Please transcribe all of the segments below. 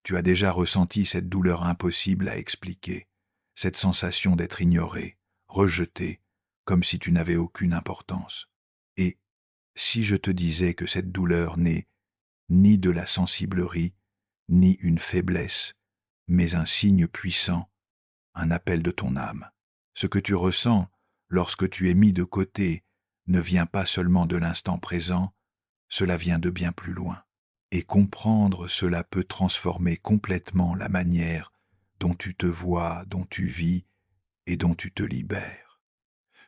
Tu as déjà ressenti cette douleur impossible à expliquer, cette sensation d'être ignoré, rejeté, comme si tu n'avais aucune importance. Et si je te disais que cette douleur n'est ni de la sensiblerie, ni une faiblesse, mais un signe puissant, un appel de ton âme. Ce que tu ressens lorsque tu es mis de côté ne vient pas seulement de l'instant présent, cela vient de bien plus loin. Et comprendre cela peut transformer complètement la manière dont tu te vois, dont tu vis et dont tu te libères.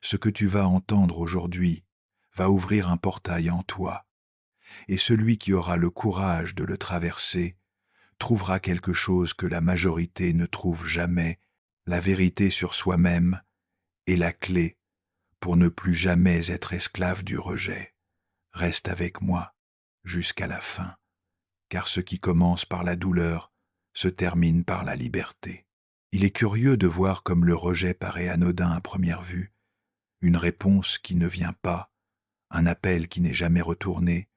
Ce que tu vas entendre aujourd'hui va ouvrir un portail en toi, et celui qui aura le courage de le traverser trouvera quelque chose que la majorité ne trouve jamais, la vérité sur soi-même et la clé pour ne plus jamais être esclave du rejet. Reste avec moi jusqu'à la fin, car ce qui commence par la douleur se termine par la liberté. Il est curieux de voir comme le rejet paraît anodin à première vue, une réponse qui ne vient pas, un appel qui n'est jamais retourné,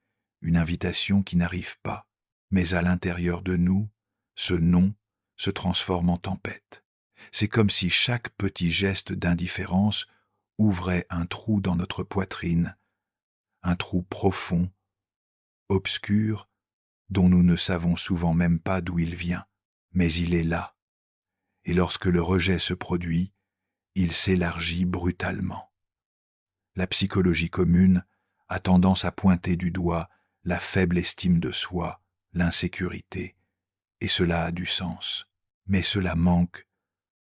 une invitation qui n'arrive pas. Mais à l'intérieur de nous, ce non se transforme en tempête. C'est comme si chaque petit geste d'indifférence ouvrait un trou dans notre poitrine, un trou profond, obscur, dont nous ne savons souvent même pas d'où il vient, mais il est là. Et lorsque le rejet se produit, il s'élargit brutalement. La psychologie commune a tendance à pointer du doigt la faible estime de soi, l'insécurité, et cela a du sens. Mais cela manque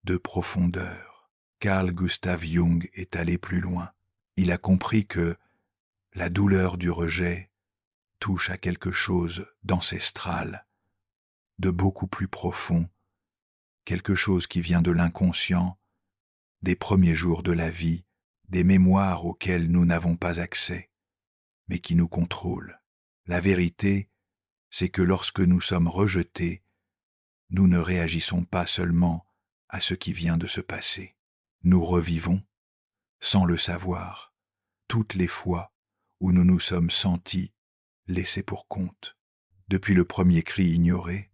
de profondeur. Carl Gustav Jung est allé plus loin. Il a compris que la douleur du rejet touche à quelque chose d'ancestral, de beaucoup plus profond, quelque chose qui vient de l'inconscient, des premiers jours de la vie, des mémoires auxquelles nous n'avons pas accès, mais qui nous contrôlent. La vérité, c'est que lorsque nous sommes rejetés, nous ne réagissons pas seulement à ce qui vient de se passer. Nous revivons, sans le savoir, toutes les fois où nous nous sommes sentis laissés pour compte. Depuis le premier cri ignoré,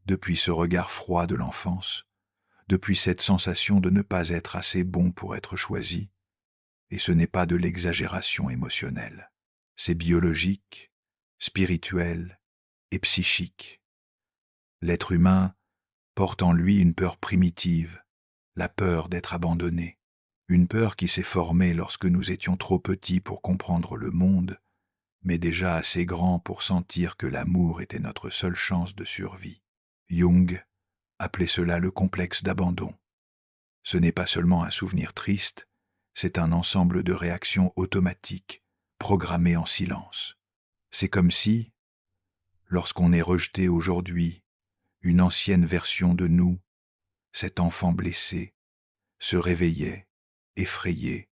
depuis ce regard froid de l'enfance, depuis cette sensation de ne pas être assez bon pour être choisi, et ce n'est pas de l'exagération émotionnelle. C'est biologique, spirituel et psychique. L'être humain porte en lui une peur primitive, la peur d'être abandonné, une peur qui s'est formée lorsque nous étions trop petits pour comprendre le monde, mais déjà assez grands pour sentir que l'amour était notre seule chance de survie. Jung appelait cela le complexe d'abandon. Ce n'est pas seulement un souvenir triste, c'est un ensemble de réactions automatiques, programmées en silence. C'est comme si, lorsqu'on est rejeté aujourd'hui, une ancienne version de nous, cet enfant blessé, se réveillait, effrayé,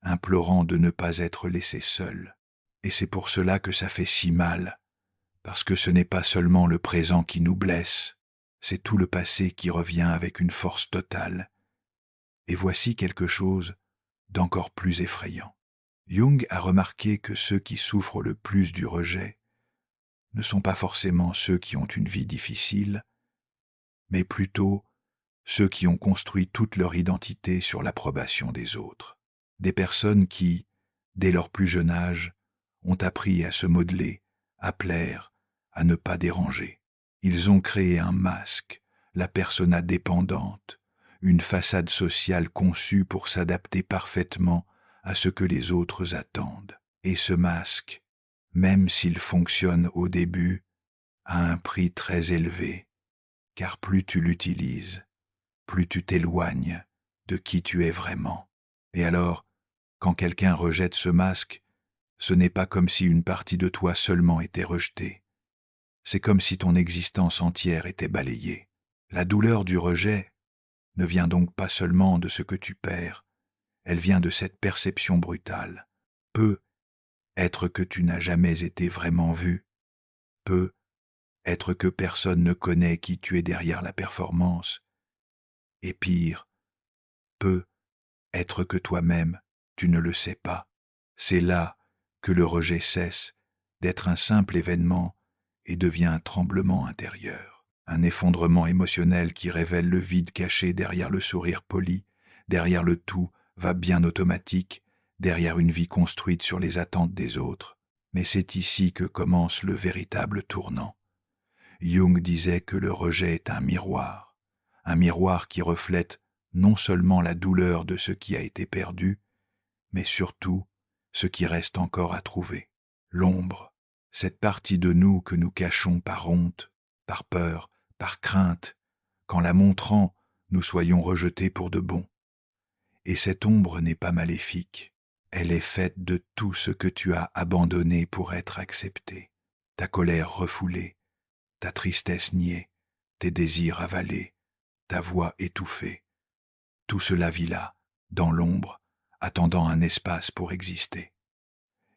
implorant de ne pas être laissé seul. Et c'est pour cela que ça fait si mal, parce que ce n'est pas seulement le présent qui nous blesse, c'est tout le passé qui revient avec une force totale. Et voici quelque chose d'encore plus effrayant. Jung a remarqué que ceux qui souffrent le plus du rejet ne sont pas forcément ceux qui ont une vie difficile, mais plutôt ceux qui ont construit toute leur identité sur l'approbation des autres. Des personnes qui, dès leur plus jeune âge, ont appris à se modeler, à plaire, à ne pas déranger. Ils ont créé un masque, la persona dépendante, une façade sociale conçue pour s'adapter parfaitement à ce que les autres attendent. Et ce masque, même s'il fonctionne au début, a un prix très élevé, car plus tu l'utilises, plus tu t'éloignes de qui tu es vraiment. Et alors, quand quelqu'un rejette ce masque, ce n'est pas comme si une partie de toi seulement était rejetée. C'est comme si ton existence entière était balayée. La douleur du rejet ne vient donc pas seulement de ce que tu perds, elle vient de cette perception brutale. Peut être que tu n'as jamais été vraiment vu, peut être que personne ne connaît qui tu es derrière la performance, et pire, peut être que toi-même, tu ne le sais pas. C'est là que le rejet cesse d'être un simple événement et devient un tremblement intérieur. un effondrement émotionnel qui révèle le vide caché derrière le sourire poli, derrière le tout va bien automatique, derrière une vie construite sur les attentes des autres. Mais c'est ici que commence le véritable tournant. Jung disait que le rejet est un miroir qui reflète non seulement la douleur de ce qui a été perdu, mais surtout ce qui reste encore à trouver. L'ombre, cette partie de nous que nous cachons par honte, par peur, par crainte, qu'en la montrant, nous soyons rejetés pour de bon. Et cette ombre n'est pas maléfique, elle est faite de tout ce que tu as abandonné pour être accepté, ta colère refoulée, ta tristesse niée, tes désirs avalés, ta voix étouffée. Tout cela vit là, dans l'ombre, attendant un espace pour exister.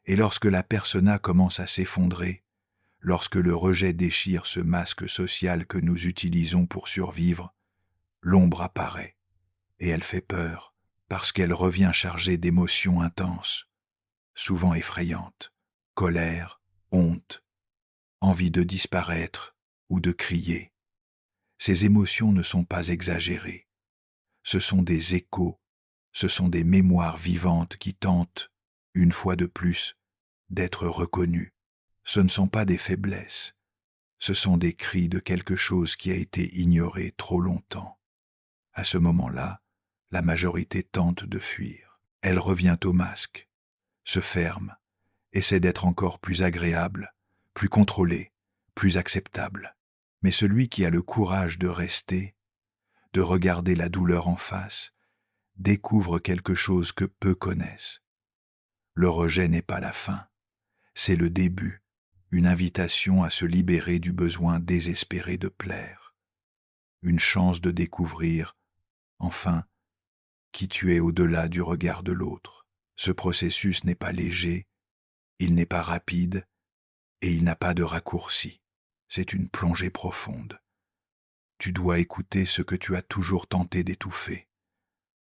Et lorsque la persona commence à s'effondrer, lorsque le rejet déchire ce masque social que nous utilisons pour survivre, l'ombre apparaît, et elle fait peur, parce qu'elle revient chargée d'émotions intenses, souvent effrayantes, colère, honte, envie de disparaître ou de crier. Ces émotions ne sont pas exagérées. Ce sont des échos, ce sont des mémoires vivantes qui tentent, une fois de plus, d'être reconnues. Ce ne sont pas des faiblesses, ce sont des cris de quelque chose qui a été ignoré trop longtemps. À ce moment-là, la majorité tente de fuir. Elle revient au masque, se ferme, essaie d'être encore plus agréable, plus contrôlée, plus acceptable. Mais celui qui a le courage de rester, de regarder la douleur en face, découvre quelque chose que peu connaissent. Le rejet n'est pas la fin, c'est le début, une invitation à se libérer du besoin désespéré de plaire, une chance de découvrir, enfin, qui tu es au-delà du regard de l'autre. Ce processus n'est pas léger, il n'est pas rapide, et il n'a pas de raccourci. C'est une plongée profonde. Tu dois écouter ce que tu as toujours tenté d'étouffer,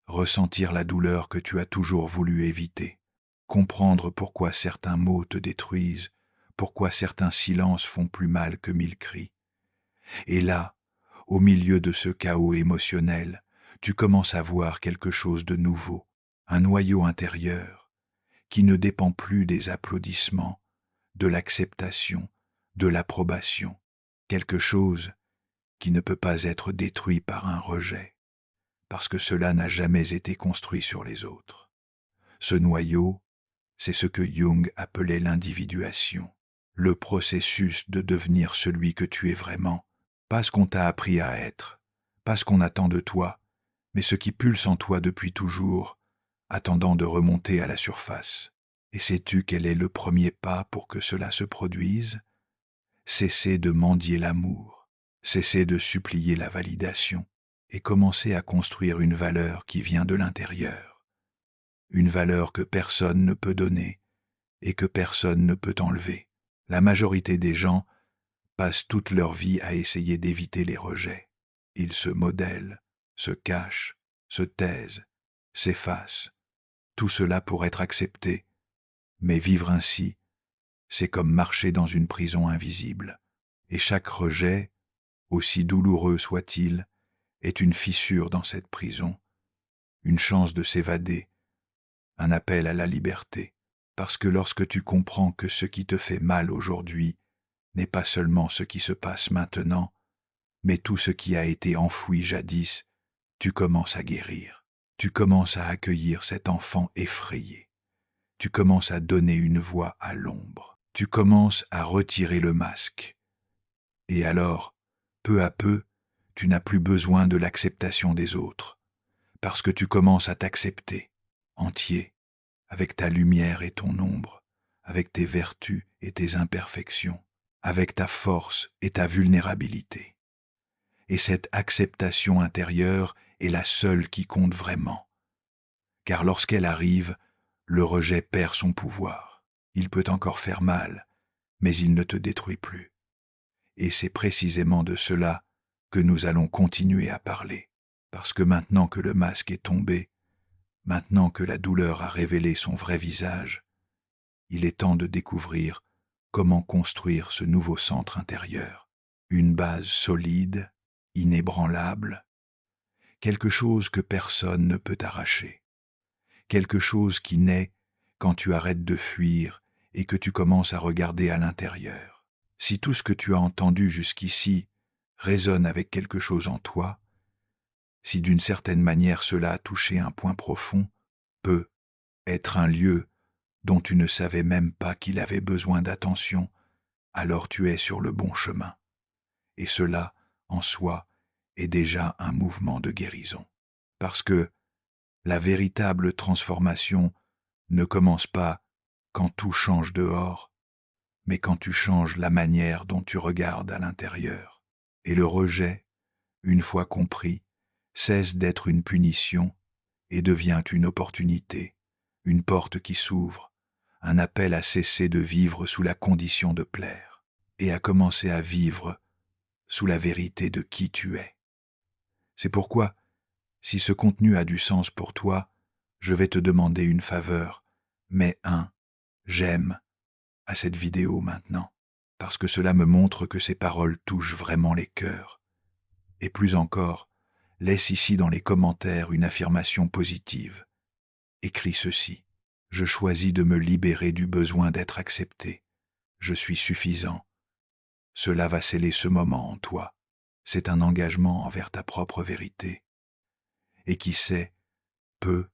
ressentir la douleur que tu as toujours voulu éviter, comprendre pourquoi certains mots te détruisent, pourquoi certains silences font plus mal que 1000 cris. Et là, au milieu de ce chaos émotionnel, tu commences à voir quelque chose de nouveau, un noyau intérieur, qui ne dépend plus des applaudissements, de l'acceptation, de l'approbation, quelque chose qui ne peut pas être détruit par un rejet, parce que cela n'a jamais été construit sur les autres. Ce noyau, c'est ce que Jung appelait l'individuation, le processus de devenir celui que tu es vraiment, pas ce qu'on t'a appris à être, pas ce qu'on attend de toi, mais ce qui pulse en toi depuis toujours, attendant de remonter à la surface. Et sais-tu quel est le premier pas pour que cela se produise? Cesser de mendier l'amour, cesser de supplier la validation, et commencer à construire une valeur qui vient de l'intérieur. Une valeur que personne ne peut donner et que personne ne peut enlever. La majorité des gens passent toute leur vie à essayer d'éviter les rejets. Ils se modèlent, se cachent, se taisent, s'effacent. Tout cela pour être acceptés. Mais vivre ainsi, c'est comme marcher dans une prison invisible. Et chaque rejet, aussi douloureux soit-il, est une fissure dans cette prison, une chance de s'évader, un appel à la liberté. Parce que lorsque tu comprends que ce qui te fait mal aujourd'hui n'est pas seulement ce qui se passe maintenant, mais tout ce qui a été enfoui jadis, tu commences à guérir. Tu commences à accueillir cet enfant effrayé. Tu commences à donner une voix à l'ombre. Tu commences à retirer le masque. Et alors, peu à peu, tu n'as plus besoin de l'acceptation des autres, parce que tu commences à t'accepter, entier, avec ta lumière et ton ombre, avec tes vertus et tes imperfections, avec ta force et ta vulnérabilité. Et cette acceptation intérieure est la seule qui compte vraiment. Car lorsqu'elle arrive, le rejet perd son pouvoir. Il peut encore faire mal, mais il ne te détruit plus. Et c'est précisément de cela que nous allons continuer à parler, parce que maintenant que le masque est tombé, maintenant que la douleur a révélé son vrai visage, il est temps de découvrir comment construire ce nouveau centre intérieur. une base solide, inébranlable, quelque chose que personne ne peut arracher, quelque chose qui naît quand tu arrêtes de fuir et que tu commences à regarder à l'intérieur. Si tout ce que tu as entendu jusqu'ici résonne avec quelque chose en toi, si d'une certaine manière cela a touché un point profond, peut être un lieu dont tu ne savais même pas qu'il avait besoin d'attention, alors tu es sur le bon chemin. Et cela, en soi, est déjà un mouvement de guérison. Parce que la véritable transformation ne commence pas quand tout change dehors, mais quand tu changes la manière dont tu regardes à l'intérieur. Et le rejet, une fois compris, cesse d'être une punition et devient une opportunité, une porte qui s'ouvre, un appel à cesser de vivre sous la condition de plaire et à commencer à vivre sous la vérité de qui tu es. C'est pourquoi, si ce contenu a du sens pour toi, je vais te demander une faveur, mets un « j'aime » à cette vidéo maintenant, parce que cela me montre que ces paroles touchent vraiment les cœurs. Et plus encore, laisse ici dans les commentaires une affirmation positive. Écris ceci. Je choisis de me libérer du besoin d'être accepté. Je suis suffisant. Cela va sceller ce moment en toi. C'est un engagement envers ta propre vérité. Et qui sait, peut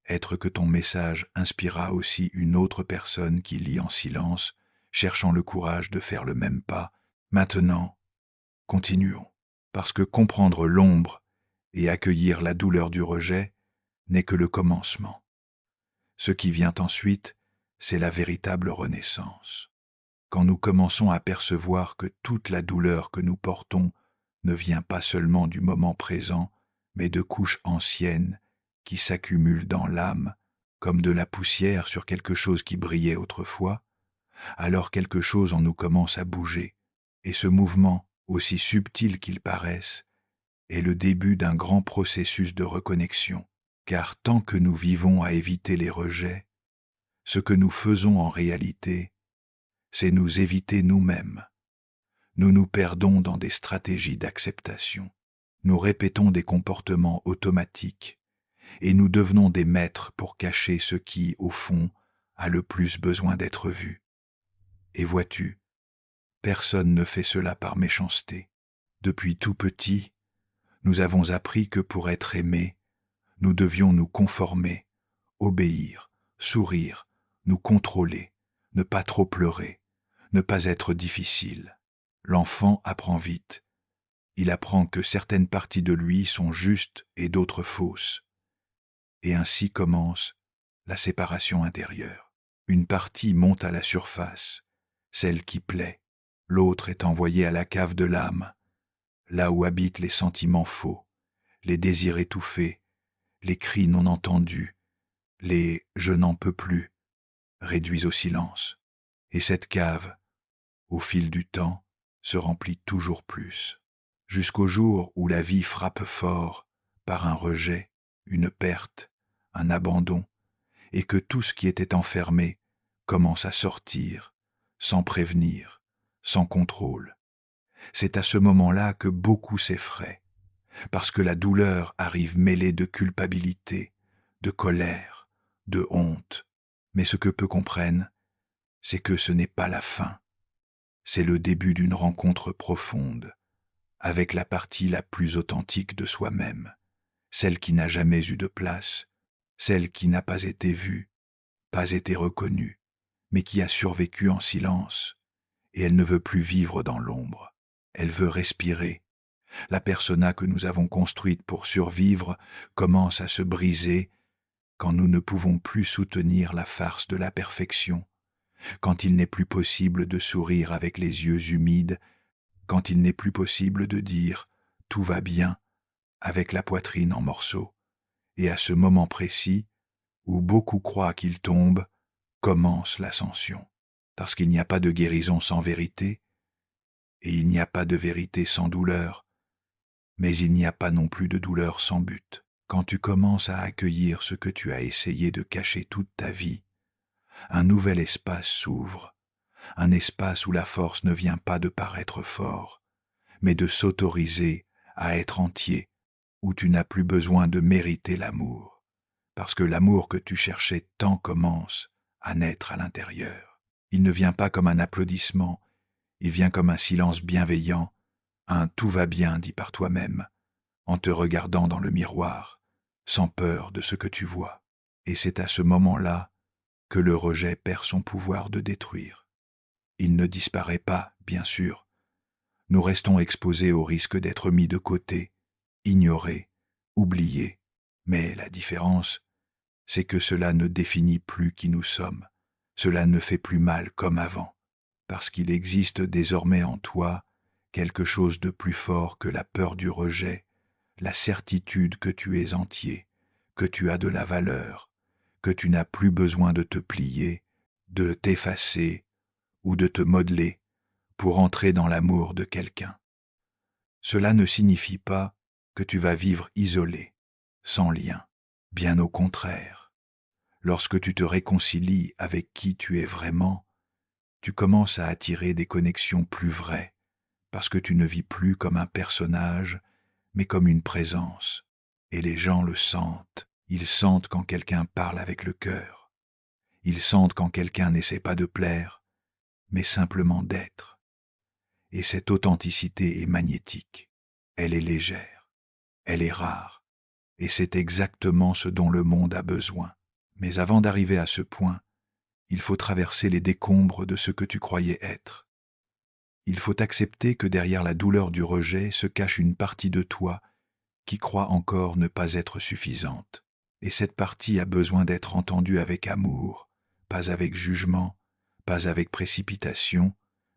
être que ton message inspirera aussi une autre personne qui lit en silence, cherchant le courage de faire le même pas. Maintenant, continuons, parce que comprendre l'ombre et accueillir la douleur du rejet n'est que le commencement. Ce qui vient ensuite, c'est la véritable renaissance. Quand nous commençons à percevoir que toute la douleur que nous portons ne vient pas seulement du moment présent, mais de couches anciennes qui s'accumulent dans l'âme, comme de la poussière sur quelque chose qui brillait autrefois, alors quelque chose en nous commence à bouger, et ce mouvement, aussi subtil qu'il paraisse, est le début d'un grand processus de reconnexion, car tant que nous vivons à éviter les rejets, ce que nous faisons en réalité, c'est nous éviter nous-mêmes. Nous nous perdons dans des stratégies d'acceptation. Nous répétons des comportements automatiques et nous devenons des maîtres pour cacher ce qui, au fond, a le plus besoin d'être vu. Et vois-tu, personne ne fait cela par méchanceté. Depuis tout petit, nous avons appris que pour être aimés, nous devions nous conformer, obéir, sourire, nous contrôler, ne pas trop pleurer, ne pas être difficile. L'enfant apprend vite. Il apprend que certaines parties de lui sont justes et d'autres fausses. Et ainsi commence la séparation intérieure. Une partie monte à la surface, celle qui plaît. L'autre est envoyée à la cave de l'âme, là où habitent les sentiments faux, les désirs étouffés, les cris non entendus, les « je n'en peux plus » réduits au silence. Et cette cave, au fil du temps, se remplit toujours plus, jusqu'au jour où la vie frappe fort par un rejet, une perte, un abandon, et que tout ce qui était enfermé commence à sortir, sans prévenir, sans contrôle. C'est à ce moment-là que beaucoup s'effraient, parce que la douleur arrive mêlée de culpabilité, de colère, de honte. Mais ce que peu comprennent, c'est que ce n'est pas la fin. C'est le début d'une rencontre profonde, avec la partie la plus authentique de soi-même, celle qui n'a jamais eu de place, celle qui n'a pas été vue, pas été reconnue, mais qui a survécu en silence, et elle ne veut plus vivre dans l'ombre. Elle veut respirer. La persona que nous avons construite pour survivre commence à se briser quand nous ne pouvons plus soutenir la farce de la perfection, quand il n'est plus possible de sourire avec les yeux humides, quand il n'est plus possible de dire « tout va bien » avec la poitrine en morceaux. Et à ce moment précis, où beaucoup croient qu'il tombe, commence l'ascension. Parce qu'il n'y a pas de guérison sans vérité, et il n'y a pas de vérité sans douleur, mais il n'y a pas non plus de douleur sans but. Quand tu commences à accueillir ce que tu as essayé de cacher toute ta vie, un nouvel espace s'ouvre, un espace où la force ne vient pas de paraître fort, mais de s'autoriser à être entier, où tu n'as plus besoin de mériter l'amour, parce que l'amour que tu cherchais tant commence à naître à l'intérieur. Il ne vient pas comme un applaudissement, il vient comme un silence bienveillant, un « tout va bien » dit par toi-même, en te regardant dans le miroir, sans peur de ce que tu vois. Et c'est à ce moment-là que le rejet perd son pouvoir de détruire. Il ne disparaît pas, bien sûr. Nous restons exposés au risque d'être mis de côté, ignorés, oubliés. Mais la différence, c'est que cela ne définit plus qui nous sommes. Cela ne fait plus mal comme avant, parce qu'il existe désormais en toi quelque chose de plus fort que la peur du rejet, la certitude que tu es entier, que tu as de la valeur, que tu n'as plus besoin de te plier, de t'effacer ou de te modeler pour entrer dans l'amour de quelqu'un. Cela ne signifie pas que tu vas vivre isolé, sans lien. Bien au contraire. Lorsque tu te réconcilies avec qui tu es vraiment, tu commences à attirer des connexions plus vraies, parce que tu ne vis plus comme un personnage, mais comme une présence. Et les gens le sentent. Ils sentent quand quelqu'un parle avec le cœur. Ils sentent quand quelqu'un n'essaie pas de plaire, mais simplement d'être. Et cette authenticité est magnétique. Elle est légère. Elle est rare. Et c'est exactement ce dont le monde a besoin. Mais avant d'arriver à ce point, il faut traverser les décombres de ce que tu croyais être. Il faut accepter que derrière la douleur du rejet se cache une partie de toi qui croit encore ne pas être suffisante. Et cette partie a besoin d'être entendue avec amour, pas avec jugement, pas avec précipitation,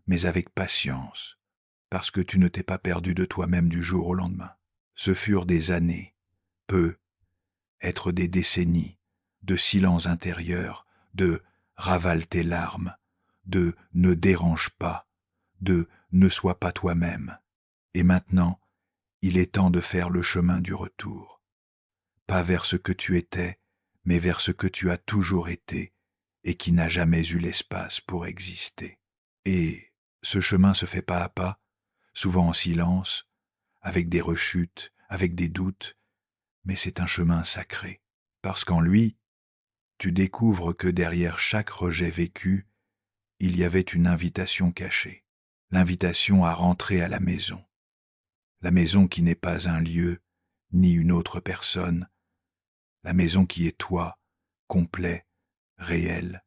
mais avec patience, parce que tu ne t'es pas perdu de toi-même du jour au lendemain. Ce furent des années, être des décennies, de silence intérieur, de ravale tes larmes, de ne dérange pas, de ne sois pas toi-même. Et maintenant, il est temps de faire le chemin du retour. Pas vers ce que tu étais, mais vers ce que tu as toujours été et qui n'a jamais eu l'espace pour exister. Et ce chemin se fait pas à pas, souvent en silence, avec des rechutes, avec des doutes, mais c'est un chemin sacré, parce qu'en lui, tu découvres que derrière chaque rejet vécu, il y avait une invitation cachée, l'invitation à rentrer à la maison qui n'est pas un lieu, ni une autre personne, la maison qui est toi, complet, réel,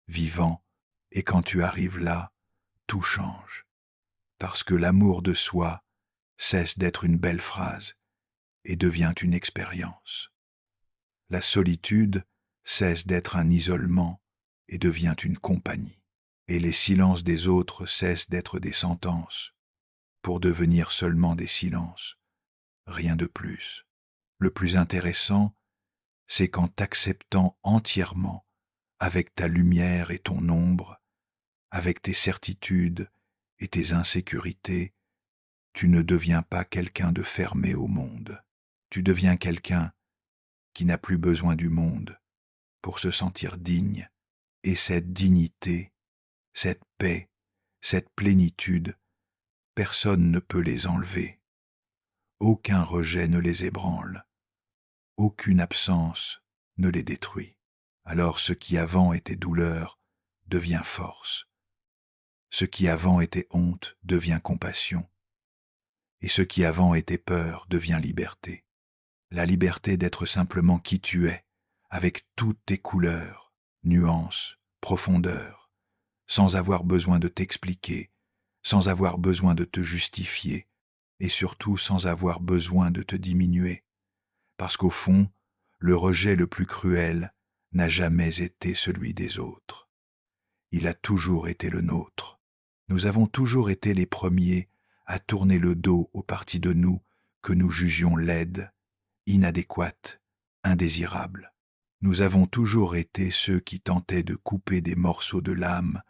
vivant, et quand tu arrives là, tout change, parce que l'amour de soi cesse d'être une belle phrase et devient une expérience. La solitude cesse d'être un isolement et devient une compagnie. Et les silences des autres cessent d'être des sentences, pour devenir seulement des silences, rien de plus. Le plus intéressant, c'est qu'en t'acceptant entièrement, avec ta lumière et ton ombre, avec tes certitudes et tes insécurités, tu ne deviens pas quelqu'un de fermé au monde. Tu deviens quelqu'un qui n'a plus besoin du monde pour se sentir digne. Et cette dignité, cette paix, cette plénitude, personne ne peut les enlever. Aucun rejet ne les ébranle. Aucune absence ne les détruit. Alors ce qui avant était douleur devient force. Ce qui avant était honte devient compassion. Et ce qui avant était peur devient liberté. La liberté d'être simplement qui tu es, avec toutes tes couleurs, nuances, profondeurs, sans avoir besoin de t'expliquer, sans avoir besoin de te justifier, et surtout sans avoir besoin de te diminuer. Parce qu'au fond, le rejet le plus cruel n'a jamais été celui des autres. Il a toujours été le nôtre. Nous avons toujours été les premiers à tourner le dos aux parties de nous que nous jugions laides, inadéquates, indésirables. Nous avons toujours été ceux qui tentaient de couper des morceaux de l'âme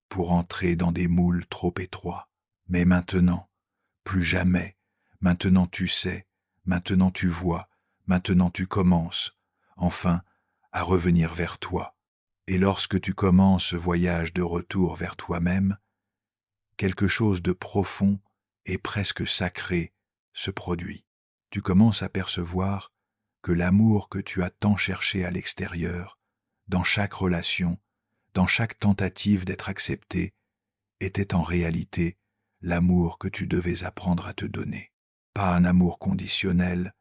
pour entrer dans des moules trop étroits. Mais maintenant, plus jamais, maintenant tu sais, maintenant tu vois, maintenant tu commences, enfin, à revenir vers toi. Et lorsque tu commences ce voyage de retour vers toi-même, quelque chose de profond et presque sacré se produit. Tu commences à percevoir que l'amour que tu as tant cherché à l'extérieur, dans chaque relation, dans chaque tentative d'être accepté, était en réalité l'amour que tu devais apprendre à te donner. Pas un amour conditionnel,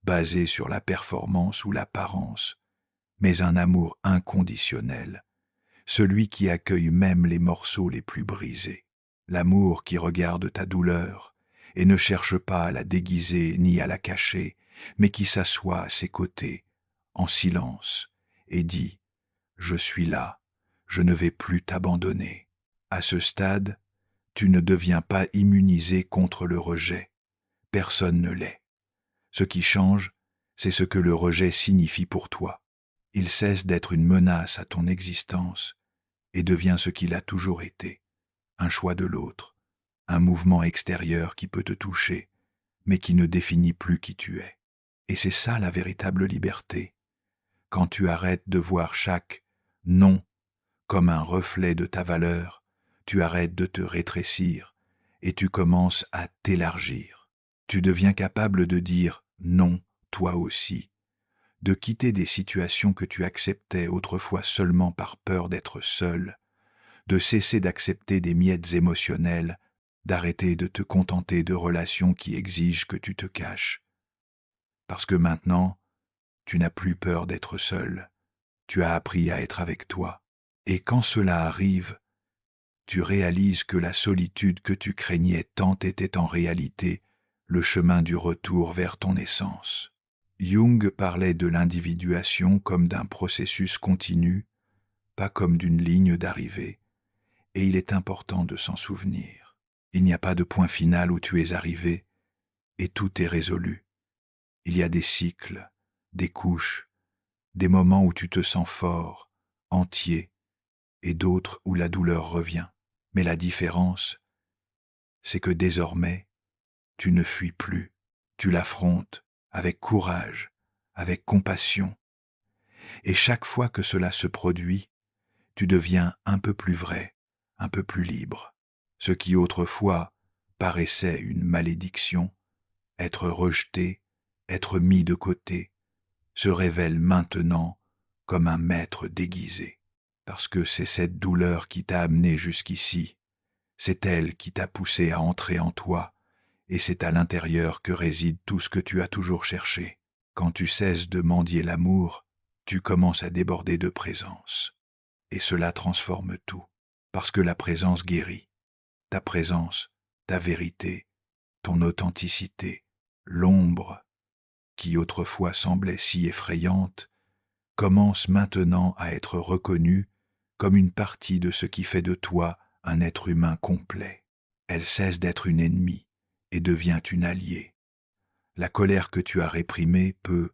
basé sur la performance ou l'apparence, mais un amour inconditionnel, celui qui accueille même les morceaux les plus brisés. L'amour qui regarde ta douleur et ne cherche pas à la déguiser ni à la cacher, mais qui s'assoit à ses côtés, en silence, et dit « Je suis là, je ne vais plus t'abandonner ». À ce stade, tu ne deviens pas immunisé contre le rejet. Personne ne l'est. Ce qui change, c'est ce que le rejet signifie pour toi. Il cesse d'être une menace à ton existence et devient ce qu'il a toujours été, un choix de l'autre, un mouvement extérieur qui peut te toucher, mais qui ne définit plus qui tu es. Et c'est ça la véritable liberté, quand tu arrêtes de voir chaque « non » comme un reflet de ta valeur, tu arrêtes de te rétrécir et tu commences à t'élargir. Tu deviens capable de dire « non » toi aussi, de quitter des situations que tu acceptais autrefois seulement par peur d'être seul, de cesser d'accepter des miettes émotionnelles, d'arrêter de te contenter de relations qui exigent que tu te caches. Parce que maintenant, tu n'as plus peur d'être seul, tu as appris à être avec toi. Et quand cela arrive, tu réalises que la solitude que tu craignais tant était en réalité le chemin du retour vers ton essence. Jung parlait de l'individuation comme d'un processus continu, pas comme d'une ligne d'arrivée, et il est important de s'en souvenir. Il n'y a pas de point final où tu es arrivé, et tout est résolu. Il y a des cycles, des couches, des moments où tu te sens fort, entier, et d'autres où la douleur revient. Mais la différence, c'est que désormais, tu ne fuis plus, tu l'affrontes avec courage, avec compassion. Et chaque fois que cela se produit, tu deviens un peu plus vrai, un peu plus libre. Ce qui autrefois paraissait une malédiction, être rejeté, être mis de côté, se révèle maintenant comme un maître déguisé. Parce que c'est cette douleur qui t'a amené jusqu'ici, c'est elle qui t'a poussé à entrer en toi, et c'est à l'intérieur que réside tout ce que tu as toujours cherché. Quand tu cesses de mendier l'amour, tu commences à déborder de présence. Et cela transforme tout, parce que la présence guérit. Ta présence, ta vérité, ton authenticité, l'ombre, qui autrefois semblait si effrayante, commence maintenant à être reconnue comme une partie de ce qui fait de toi un être humain complet. Elle cesse d'être une ennemie et devient une alliée. La colère que tu as réprimée peut,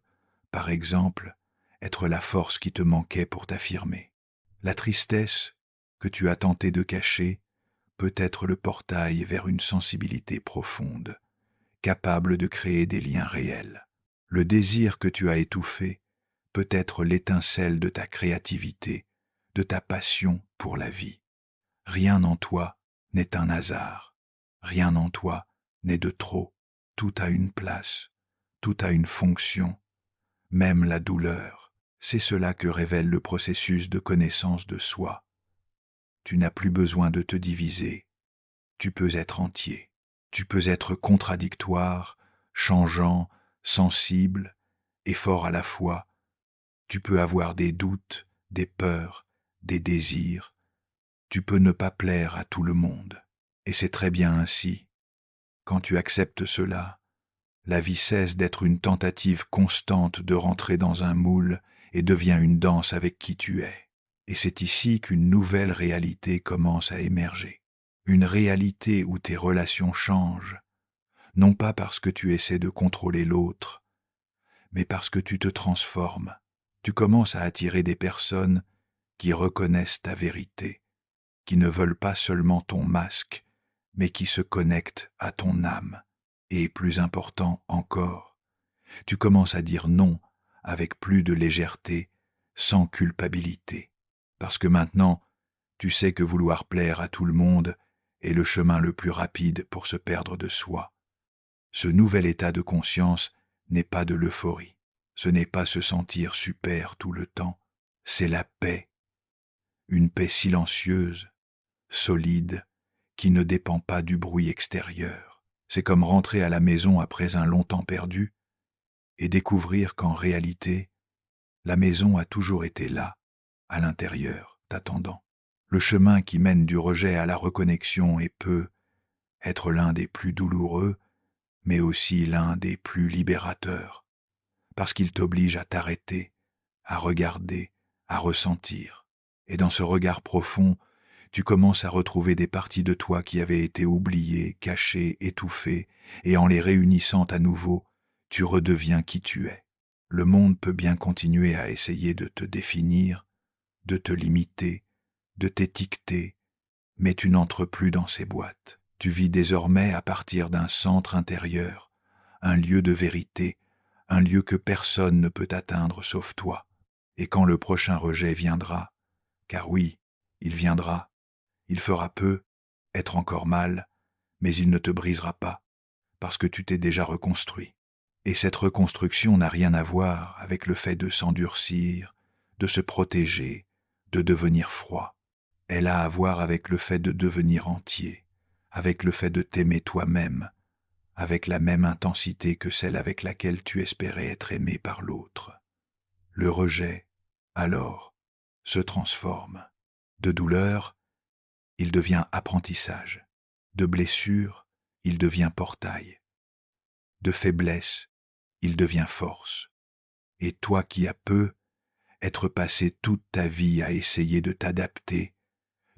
par exemple, être la force qui te manquait pour t'affirmer. La tristesse que tu as tenté de cacher peut être le portail vers une sensibilité profonde, capable de créer des liens réels. Le désir que tu as étouffé peut être l'étincelle de ta créativité, de ta passion pour la vie. Rien en toi n'est un hasard. Rien en toi n'est de trop. Tout a une place. Tout a une fonction. Même la douleur. C'est cela que révèle le processus de connaissance de soi. Tu n'as plus besoin de te diviser. Tu peux être entier. Tu peux être contradictoire, changeant, sensible et fort à la fois. Tu peux avoir des doutes, des peurs, des désirs. Tu peux ne pas plaire à tout le monde. Et c'est très bien ainsi. Quand tu acceptes cela, la vie cesse d'être une tentative constante de rentrer dans un moule et devient une danse avec qui tu es. Et c'est ici qu'une nouvelle réalité commence à émerger. Une réalité où tes relations changent, non pas parce que tu essaies de contrôler l'autre, mais parce que tu te transformes. Tu commences à attirer des personnes qui reconnaissent ta vérité, qui ne veulent pas seulement ton masque, mais qui se connectent à ton âme. Et plus important encore, tu commences à dire non avec plus de légèreté, sans culpabilité. Parce que maintenant, tu sais que vouloir plaire à tout le monde est le chemin le plus rapide pour se perdre de soi. Ce nouvel état de conscience n'est pas de l'euphorie, ce n'est pas se sentir super tout le temps, c'est la paix, une paix silencieuse, solide, qui ne dépend pas du bruit extérieur. C'est comme rentrer à la maison après un long temps perdu et découvrir qu'en réalité, la maison a toujours été là, à l'intérieur, t'attendant. Le chemin qui mène du rejet à la reconnexion et peut être l'un des plus douloureux, mais aussi l'un des plus libérateurs, parce qu'il t'oblige à t'arrêter, à regarder, à ressentir. Et dans ce regard profond, tu commences à retrouver des parties de toi qui avaient été oubliées, cachées, étouffées, et en les réunissant à nouveau, tu redeviens qui tu es. Le monde peut bien continuer à essayer de te définir, de te limiter, de t'étiqueter, mais tu n'entres plus dans ces boîtes. Tu vis désormais à partir d'un centre intérieur, un lieu de vérité, un lieu que personne ne peut atteindre sauf toi. Et quand le prochain rejet viendra, car oui, il viendra, il fera peu, être encore mal, mais il ne te brisera pas, parce que tu t'es déjà reconstruit. Et cette reconstruction n'a rien à voir avec le fait de s'endurcir, de se protéger, de devenir froid. Elle a à voir avec le fait de devenir entier, avec le fait de t'aimer toi-même, avec la même intensité que celle avec laquelle tu espérais être aimé par l'autre. Le rejet, alors, se transforme. De douleur, il devient apprentissage. De blessure, il devient portail. De faiblesse, il devient force. Et toi qui as peu, être passé toute ta vie à essayer de t'adapter,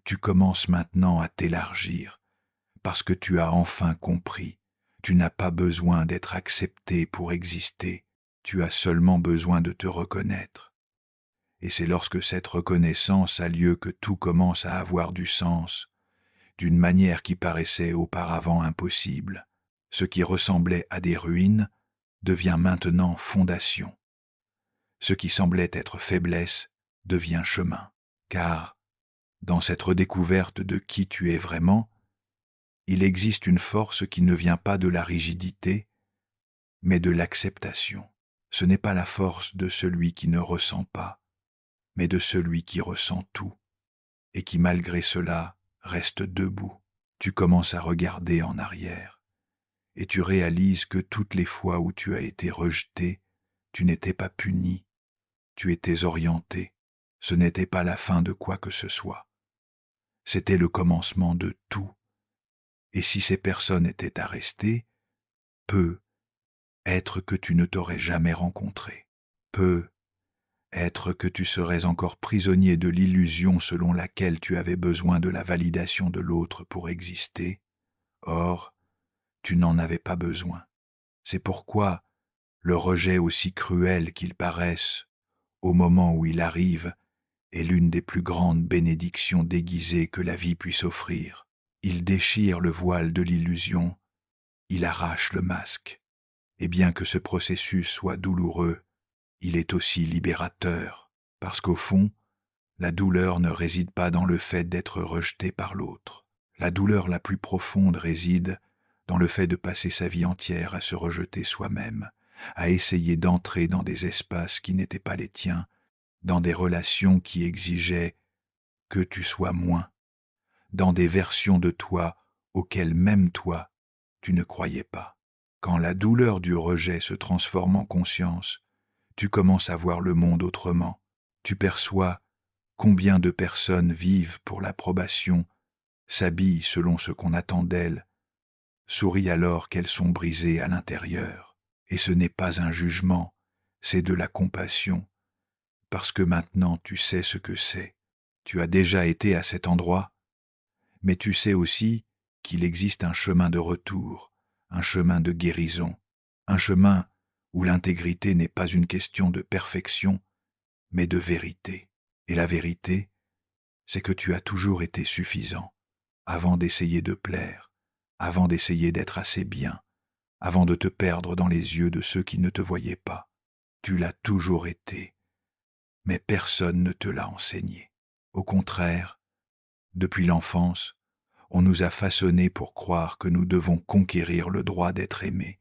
tu commences maintenant à t'élargir, parce que tu as enfin compris. Tu n'as pas besoin d'être accepté pour exister, tu as seulement besoin de te reconnaître. Et c'est lorsque cette reconnaissance a lieu que tout commence à avoir du sens, d'une manière qui paraissait auparavant impossible. Ce qui ressemblait à des ruines devient maintenant fondation. Ce qui semblait être faiblesse devient chemin, car, dans cette redécouverte de qui tu es vraiment, il existe une force qui ne vient pas de la rigidité, mais de l'acceptation. Ce n'est pas la force de celui qui ne ressent pas, mais de celui qui ressent tout, et qui malgré cela reste debout. Tu commences à regarder en arrière, et tu réalises que toutes les fois où tu as été rejeté, tu n'étais pas puni, tu étais orienté. Ce n'était pas la fin de quoi que ce soit. C'était le commencement de tout. Et si ces personnes étaient à rester, peut être que tu ne t'aurais jamais rencontré. Peut être que tu serais encore prisonnier de l'illusion selon laquelle tu avais besoin de la validation de l'autre pour exister. Or, tu n'en avais pas besoin. C'est pourquoi le rejet, aussi cruel qu'il paraisse, au moment où il arrive, est l'une des plus grandes bénédictions déguisées que la vie puisse offrir. Il déchire le voile de l'illusion, il arrache le masque. Et bien que ce processus soit douloureux, il est aussi libérateur, parce qu'au fond, la douleur ne réside pas dans le fait d'être rejeté par l'autre. La douleur la plus profonde réside dans le fait de passer sa vie entière à se rejeter soi-même, à essayer d'entrer dans des espaces qui n'étaient pas les tiens, dans des relations qui exigeaient que tu sois moins, dans des versions de toi auxquelles même toi, tu ne croyais pas. Quand la douleur du rejet se transforme en conscience, tu commences à voir le monde autrement. Tu perçois combien de personnes vivent pour l'approbation, s'habillent selon ce qu'on attend d'elles, sourient alors qu'elles sont brisées à l'intérieur. Et ce n'est pas un jugement, c'est de la compassion, parce que maintenant tu sais ce que c'est. Tu as déjà été à cet endroit, mais tu sais aussi qu'il existe un chemin de retour, un chemin de guérison, un chemin où l'intégrité n'est pas une question de perfection, mais de vérité. Et la vérité, c'est que tu as toujours été suffisant, avant d'essayer de plaire, avant d'essayer d'être assez bien, avant de te perdre dans les yeux de ceux qui ne te voyaient pas. Tu l'as toujours été, mais personne ne te l'a enseigné. Au contraire, depuis l'enfance, On nous a façonnés pour croire que nous devons conquérir le droit d'être aimés,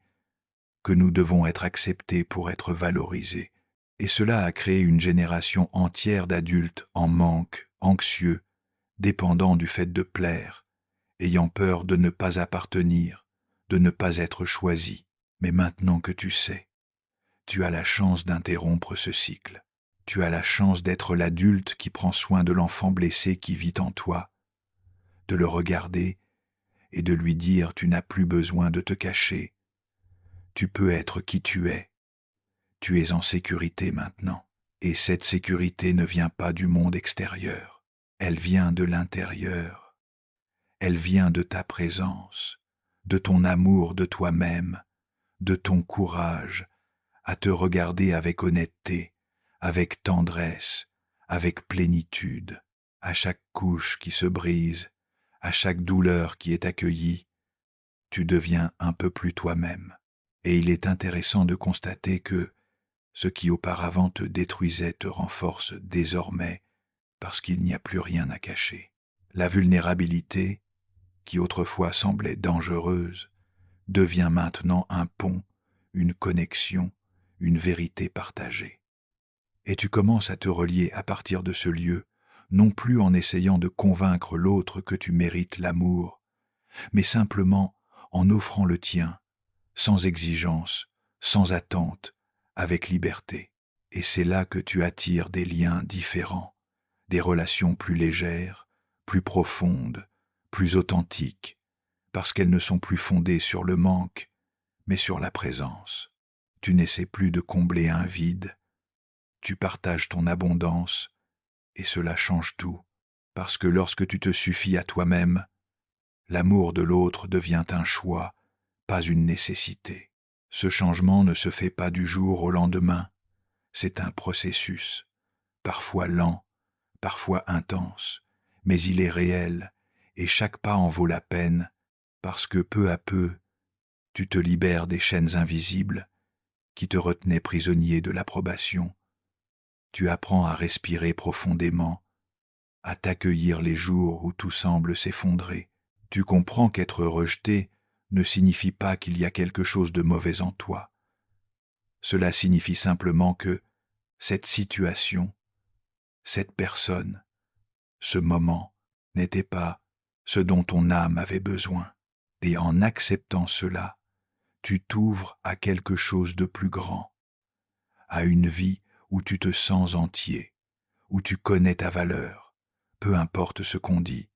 que nous devons être acceptés pour être valorisés. Et cela a créé une génération entière d'adultes en manque, anxieux, dépendants du fait de plaire, ayant peur de ne pas appartenir, de ne pas être choisis. Mais maintenant que tu sais, tu as la chance d'interrompre ce cycle. Tu as la chance d'être l'adulte qui prend soin de l'enfant blessé qui vit en toi, de le regarder et de lui dire tu n'as plus besoin de te cacher. Tu peux être qui tu es. Tu es en sécurité maintenant. Et cette sécurité ne vient pas du monde extérieur. Elle vient de l'intérieur. Elle vient de ta présence, de ton amour de toi-même, de ton courage à te regarder avec honnêteté, avec tendresse, avec plénitude, à chaque couche qui se brise, à chaque douleur qui est accueillie, tu deviens un peu plus toi-même. Et il est intéressant de constater que ce qui auparavant te détruisait te renforce désormais parce qu'il n'y a plus rien à cacher. La vulnérabilité, qui autrefois semblait dangereuse, devient maintenant un pont, une connexion, une vérité partagée. Et tu commences à te relier à partir de ce lieu, non plus en essayant de convaincre l'autre que tu mérites l'amour, mais simplement en offrant le tien, sans exigence, sans attente, avec liberté. Et c'est là que tu attires des liens différents, des relations plus légères, plus profondes, plus authentiques, parce qu'elles ne sont plus fondées sur le manque, mais sur la présence. Tu n'essaies plus de combler un vide, tu partages ton abondance, et cela change tout, parce que lorsque tu te suffis à toi-même, l'amour de l'autre devient un choix, pas une nécessité. Ce changement ne se fait pas du jour au lendemain, c'est un processus, parfois lent, parfois intense, mais il est réel, et chaque pas en vaut la peine, parce que peu à peu, tu te libères des chaînes invisibles qui te retenaient prisonnier de l'approbation. Tu apprends à respirer profondément, à t'accueillir les jours où tout semble s'effondrer. Tu comprends qu'être rejeté ne signifie pas qu'il y a quelque chose de mauvais en toi. Cela signifie simplement que cette situation, cette personne, ce moment n'était pas ce dont ton âme avait besoin. Et en acceptant cela, tu t'ouvres à quelque chose de plus grand, à une vie où tu te sens entier, où tu connais ta valeur, peu importe ce qu'on dit,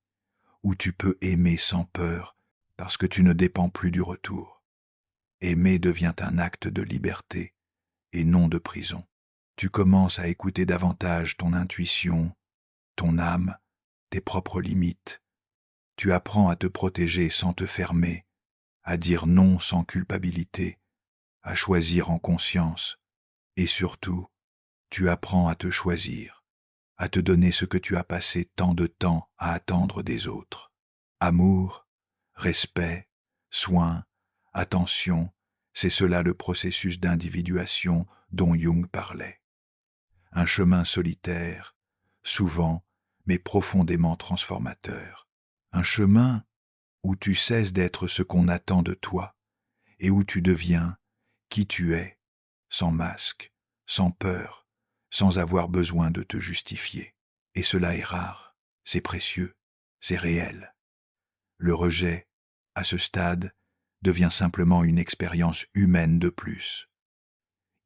où tu peux aimer sans peur parce que tu ne dépends plus du retour. Aimer devient un acte de liberté et non de prison. Tu commences à écouter davantage ton intuition, ton âme, tes propres limites. Tu apprends à te protéger sans te fermer, à dire non sans culpabilité, à choisir en conscience, et surtout, tu apprends à te choisir, à te donner ce que tu as passé tant de temps à attendre des autres. Amour, respect, soin, attention, c'est cela le processus d'individuation dont Jung parlait. Un chemin solitaire, souvent, mais profondément transformateur. Un chemin où tu cesses d'être ce qu'on attend de toi et où tu deviens qui tu es, sans masque, sans peur, sans avoir besoin de te justifier. Et cela est rare, c'est précieux, c'est réel. Le rejet, à ce stade, devient simplement une expérience humaine de plus.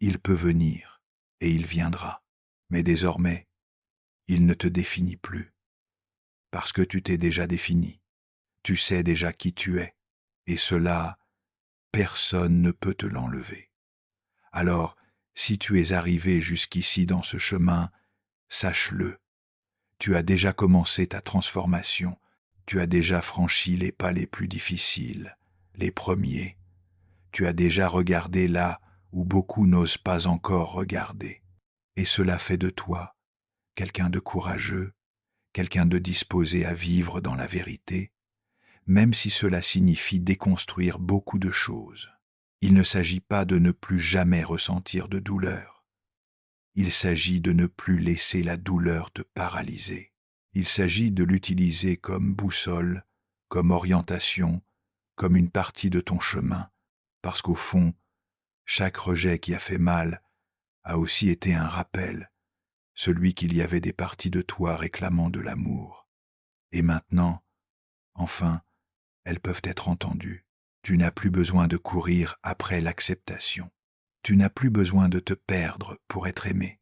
Il peut venir, et il viendra, mais désormais, il ne te définit plus, parce que tu t'es déjà défini, tu sais déjà qui tu es, et cela, personne ne peut te l'enlever. Alors, si tu es arrivé jusqu'ici dans ce chemin, sache-le, tu as déjà commencé ta transformation, tu as déjà franchi les pas les plus difficiles, les premiers. Tu as déjà regardé là où beaucoup n'osent pas encore regarder. Et cela fait de toi quelqu'un de courageux, quelqu'un de disposé à vivre dans la vérité, même si cela signifie déconstruire beaucoup de choses. Il ne s'agit pas de ne plus jamais ressentir de douleur. Il s'agit de ne plus laisser la douleur te paralyser. Il s'agit de l'utiliser comme boussole comme orientation, comme une partie de ton chemin, parce qu'au fond, chaque rejet qui a fait mal a aussi été un rappel, celui qu'il y avait des parties de toi réclamant de l'amour. Et maintenant, enfin, elles peuvent être entendues. Tu n'as plus besoin de courir après l'acceptation. Tu n'as plus besoin de te perdre pour être aimé.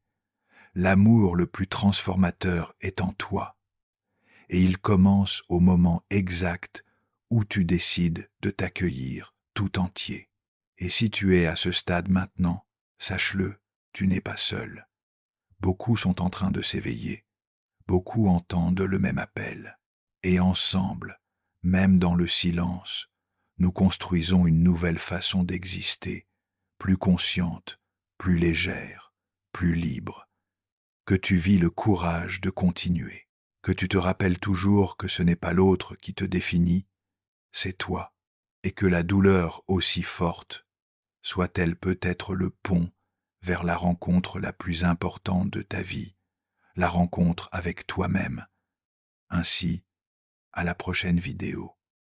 L'amour le plus transformateur est en toi. Et il commence au moment exact où tu décides de t'accueillir tout entier. Et si tu es à ce stade maintenant, sache-le, tu n'es pas seul. Beaucoup sont en train de s'éveiller. Beaucoup entendent le même appel. Et ensemble, même dans le silence, nous construisons une nouvelle façon d'exister, plus consciente, plus légère, plus libre. Que tu vis le courage de continuer, que tu te rappelles toujours que ce n'est pas l'autre qui te définit, c'est toi, et que la douleur aussi forte, soit-elle peut-être le pont vers la rencontre la plus importante de ta vie, la rencontre avec toi-même. Ainsi, à la prochaine vidéo.